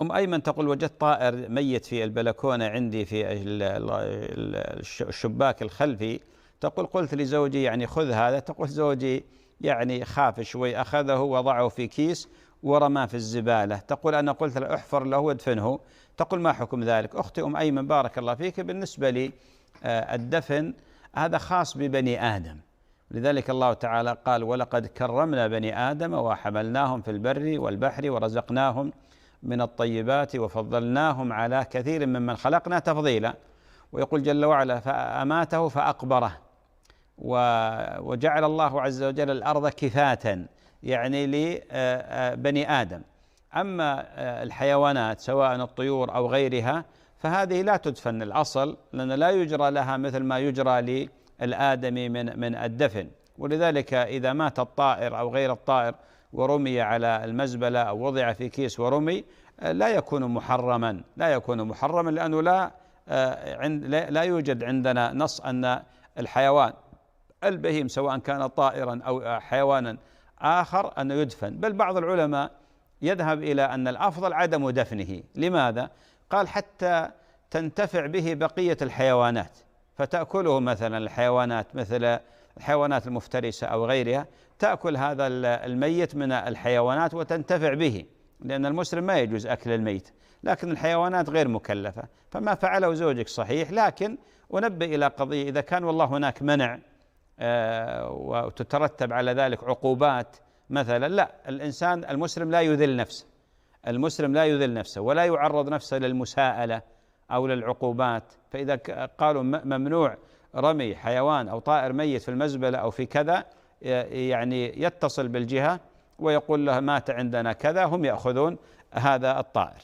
أيمن تقول: وجدت طائر ميت في البلكونة عندي في الشباك الخلفي. تقول: قلت لزوجي يعني خذ هذا. تقول زوجي يعني خاف شوي، أخذه وضعه في كيس ورماه في الزبالة. تقول: أنا قلت له احفر له وادفنه. تقول: ما حكم ذلك؟ أختي أيمن بارك الله فيك، بالنسبة لي الدفن هذا خاص ببني آدم، لذلك الله تعالى قال: ولقد كرمنا بني آدم وحملناهم في البر والبحر ورزقناهم من الطيبات وفضلناهم على كثير ممن خلقنا تفضيلا. ويقول جل وعلا: فأماته فأقبره. وجعل الله عز وجل الأرض كفاة، يعني لبني آدم. أما الحيوانات سواء الطيور أو غيرها فهذه لا تدفن الأصل، لأن لا يجرى لها مثل ما يجرى للآدمي من الدفن. ولذلك إذا مات الطائر أو غير الطائر ورمي على المزبلة أو وضع في كيس ورمي، لا يكون محرما، لأنه لا يوجد عندنا نص أن الحيوان البهيم سواء كان طائرا أو حيوانا آخر أنه يدفن. بل بعض العلماء يذهب إلى أن الأفضل عدم دفنه. لماذا؟ قال: حتى تنتفع به بقية الحيوانات، فتأكله مثلا الحيوانات مثل الحيوانات المفترسة أو غيرها، تأكل هذا الميت من الحيوانات وتنتفع به، لأن المسلم ما يجوز أكل الميت، لكن الحيوانات غير مكلفة. فما فعله زوجك صحيح، لكن أنبه إلى قضية: إذا كان والله هناك منع وتترتب على ذلك عقوبات مثلا، لا، الإنسان المسلم لا يذل نفسه ولا يعرض نفسه للمساءلة أو للعقوبات. فإذا قالوا ممنوع رمي حيوان أو طائر ميت في المزبلة أو في كذا، يعني يتصل بالجهة ويقول له مات عندنا كذا، هم يأخذون هذا الطائر.